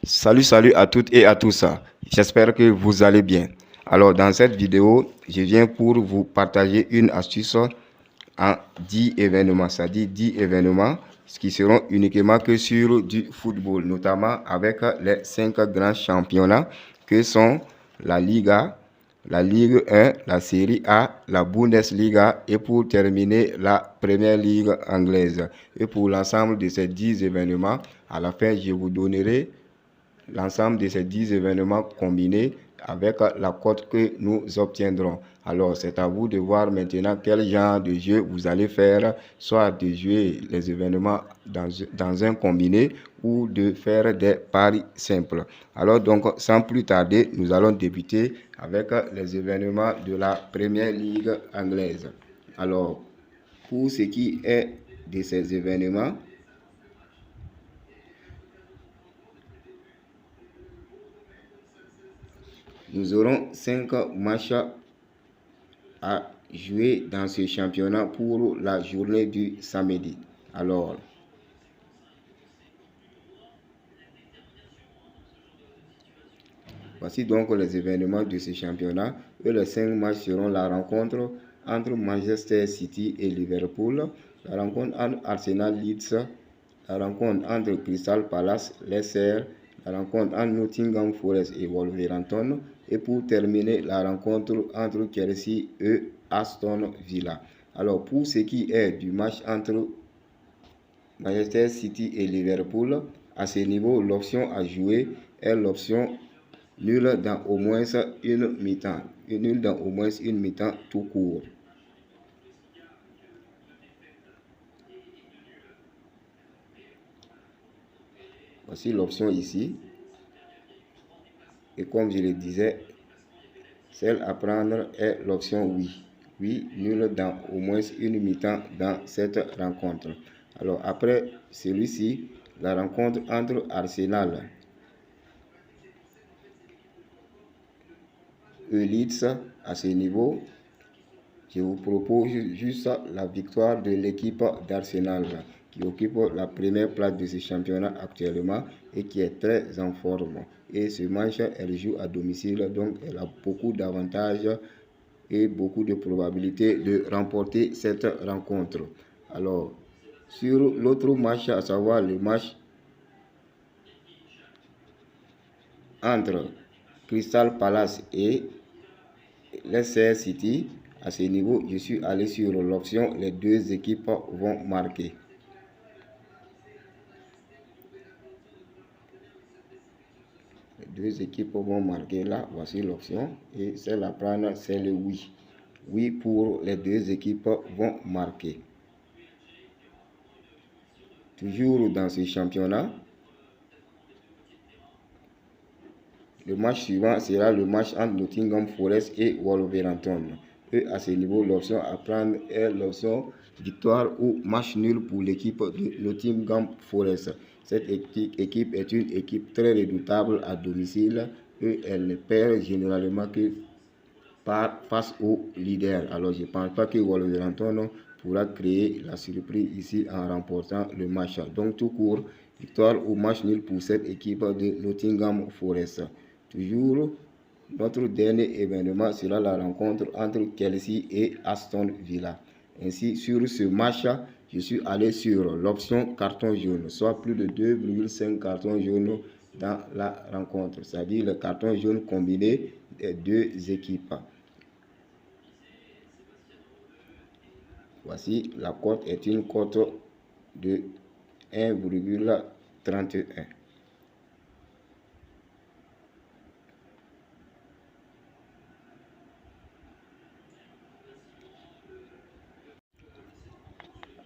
Salut à toutes et à tous. J'espère que vous allez bien. Alors, dans cette vidéo, je viens pour vous partager une astuce en 10 événements, c'est-à-dire 10 événements qui seront uniquement que sur du football, notamment avec les 5 grands championnats que sont la Liga, la Ligue 1, la Série A, la Bundesliga et pour terminer la Première Ligue anglaise. Et pour l'ensemble de ces 10 événements, à la fin, je vous donnerai l'ensemble de ces 10 événements combinés avec la cote que nous obtiendrons. Alors, c'est à vous de voir maintenant quel genre de jeu vous allez faire, soit de jouer les événements dans un combiné ou de faire des paris simples. Alors, donc, sans plus tarder, nous allons débuter avec les événements de la Première Ligue anglaise. Alors, pour ce qui est de ces événements, nous aurons 5 matchs à jouer dans ce championnat pour la journée du samedi. Alors, voici donc les événements de ce championnat. Et les 5 matchs seront la rencontre entre Manchester City et Liverpool, la rencontre entre Arsenal Leeds, la rencontre entre Crystal Palace, Leicester, la rencontre entre Nottingham Forest et Wolverhampton, et pour terminer la rencontre entre Chelsea et Aston Villa. Alors pour ce qui est du match entre Manchester City et Liverpool, à ce niveau, l'option à jouer est l'option nul dans au moins une mi-temps. Nul dans au moins une mi-temps tout court. Voici l'option ici. Et comme je le disais, celle à prendre est l'option oui. Oui, nul dans au moins une mi-temps dans cette rencontre. Alors après celui-ci, la rencontre entre Arsenal et Leeds, à ce niveau, je vous propose juste la victoire de l'équipe d'Arsenal qui occupe la première place de ce championnat actuellement et qui est très en forme. Et ce match, elle joue à domicile, donc elle a beaucoup d'avantages et beaucoup de probabilités de remporter cette rencontre. Alors, sur l'autre match, à savoir le match entre Crystal Palace et Leicester City, à ce niveau, je suis allé sur l'option les deux équipes vont marquer. Les deux équipes vont marquer là, voici l'option. Et celle à prendre, c'est le oui. Oui pour les deux équipes vont marquer. Toujours dans ce championnat, le match suivant sera le match entre Nottingham Forest et Wolverhampton. Et à ce niveau, l'option à prendre est l'option victoire ou match nul pour l'équipe de Nottingham Forest. Cette équipe est une équipe très redoutable à domicile et elle ne perd généralement que face au leader. Alors je ne pense pas que Wolverhampton pourra créer la surprise ici en remportant le match. Donc tout court, victoire ou match nul pour cette équipe de Nottingham Forest. Toujours, notre dernier événement sera la rencontre entre Chelsea et Aston Villa. Ainsi, sur ce match, je suis allé sur l'option carton jaune, soit plus de 2,5 cartons jaunes dans la rencontre, c'est-à-dire le carton jaune combiné des deux équipes. Voici, la cote est une cote de 1,31.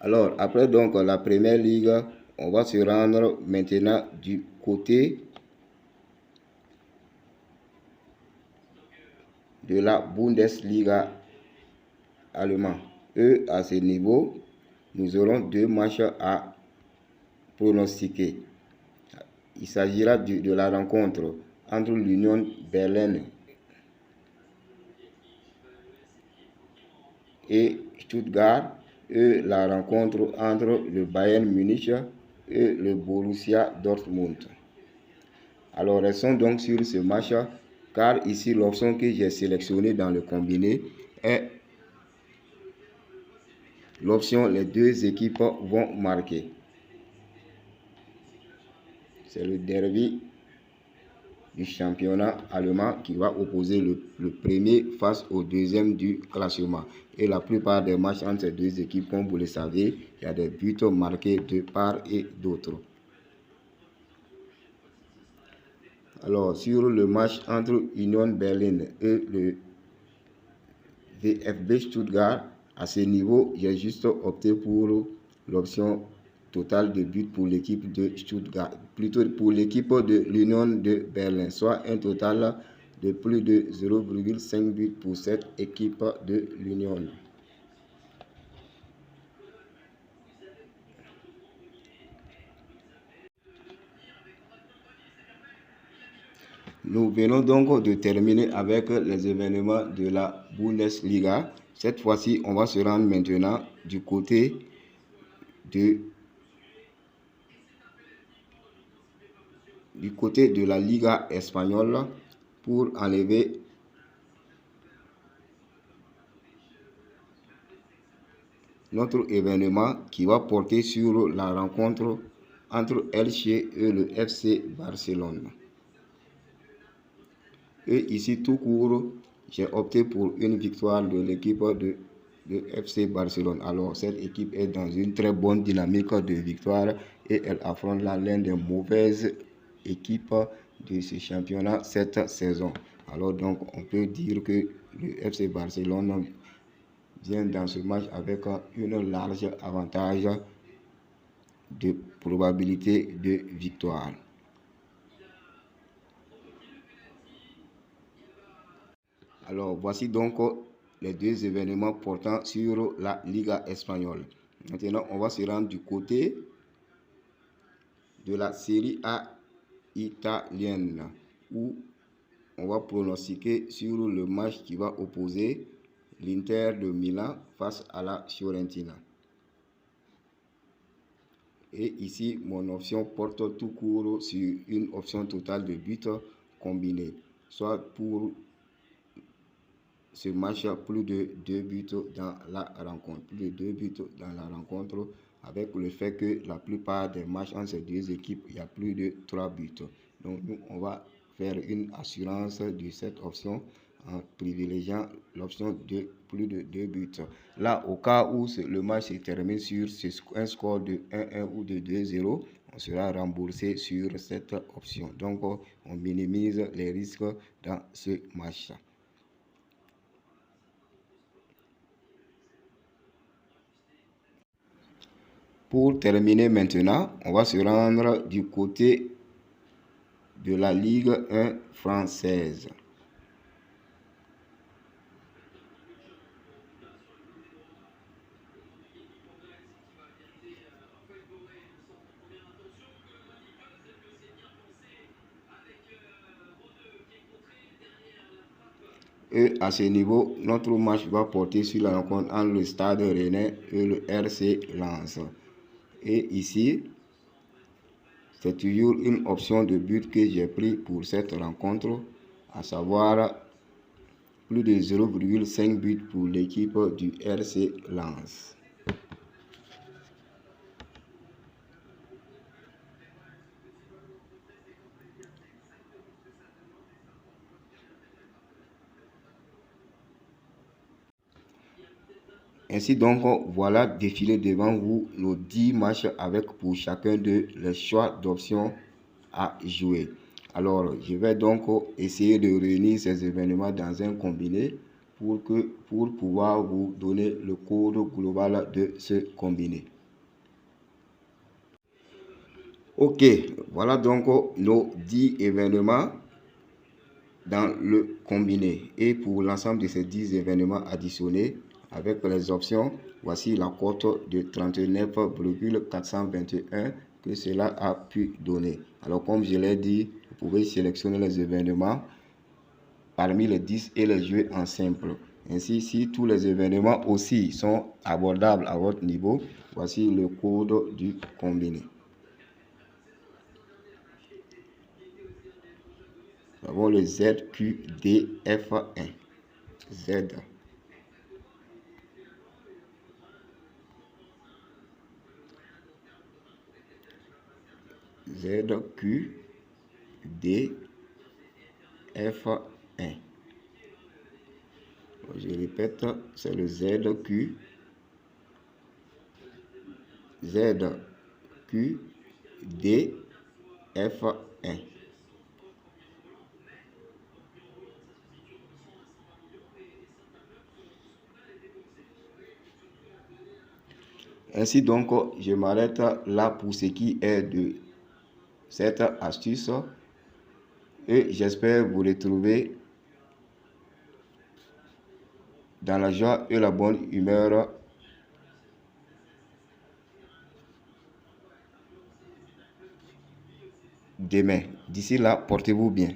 Alors, après donc la première ligue, on va se rendre maintenant du côté de la Bundesliga allemande. Et à ce niveau, nous aurons deux matchs à pronostiquer. Il s'agira de la rencontre entre l'Union Berlin et Stuttgart et la rencontre entre le Bayern Munich et le Borussia Dortmund. Alors, restons donc sur ce match, car ici, l'option que j'ai sélectionnée dans le combiné est l'option les deux équipes vont marquer. C'est le derby du championnat allemand qui va opposer le premier face au deuxième du classement. Et la plupart des matchs entre ces deux équipes, comme vous le savez, il y a des buts marqués de part et d'autre. Alors, sur le match entre Union Berlin et le VfB Stuttgart, à ce niveau, j'ai juste opté pour l'option totale de buts pour l'équipe de Stuttgart, plutôt pour l'équipe de l'Union de Berlin, soit un total de plus de 0,5 buts pour cette équipe de l'Union. Nous venons donc de terminer avec les événements de la Bundesliga. Cette fois-ci, on va se rendre maintenant du côté de la Liga espagnole pour enlever notre événement qui va porter sur la rencontre entre Elche et le FC Barcelone. Et ici, tout court, j'ai opté pour une victoire de l'équipe de FC Barcelone. Alors, cette équipe est dans une très bonne dynamique de victoire et elle affronte l'une des mauvaises équipes de ce championnat cette saison. Alors, donc, on peut dire que le FC Barcelone vient dans ce match avec une large avantage de probabilité de victoire. Alors, voici donc les deux événements portant sur la Liga espagnole. Maintenant, on va se rendre du côté de la Série A italienne, où on va pronostiquer sur le match qui va opposer l'Inter de Milan face à la Fiorentina. Et ici, mon option porte tout court sur une option totale de buts combinés, soit pour ce match, plus de 2 buts dans la rencontre. Plus de 2 buts dans la rencontre, avec le fait que la plupart des matchs entre ces deux équipes, il y a plus de 3 buts. Donc, nous, on va faire une assurance de cette option en privilégiant l'option de plus de 2 buts. Là, au cas où le match se termine sur un score de 1-1 ou de 2-0, on sera remboursé sur cette option. Donc, on minimise les risques dans ce match. Pour terminer maintenant, on va se rendre du côté de la Ligue 1 française. Et à ce niveau, notre match va porter sur la rencontre entre le Stade Rennais et le RC Lens. Et ici, c'est toujours une option de but que j'ai pris pour cette rencontre, à savoir plus de 0,5 buts pour l'équipe du RC Lens. Ainsi donc, voilà défiler devant vous nos 10 matchs avec pour chacun de les choix d'options à jouer. Alors, je vais donc essayer de réunir ces événements dans un combiné pour pouvoir vous donner le code global de ce combiné. Ok, voilà donc nos 10 événements dans le combiné. Et pour l'ensemble de ces 10 événements additionnés, avec les options, voici la cote de 39,421 que cela a pu donner. Alors, comme je l'ai dit, vous pouvez sélectionner les événements parmi les 10 et les jouer en simple. Ainsi, si tous les événements aussi sont abordables à votre niveau, voici le code du combiné. Nous avons le ZQDF1. Z. ZQDF1. Je répète, c'est le ZQDF1. Ainsi donc, je m'arrête là pour ce qui est de cette astuce et j'espère vous retrouver dans la joie et la bonne humeur demain. D'ici là, portez-vous bien.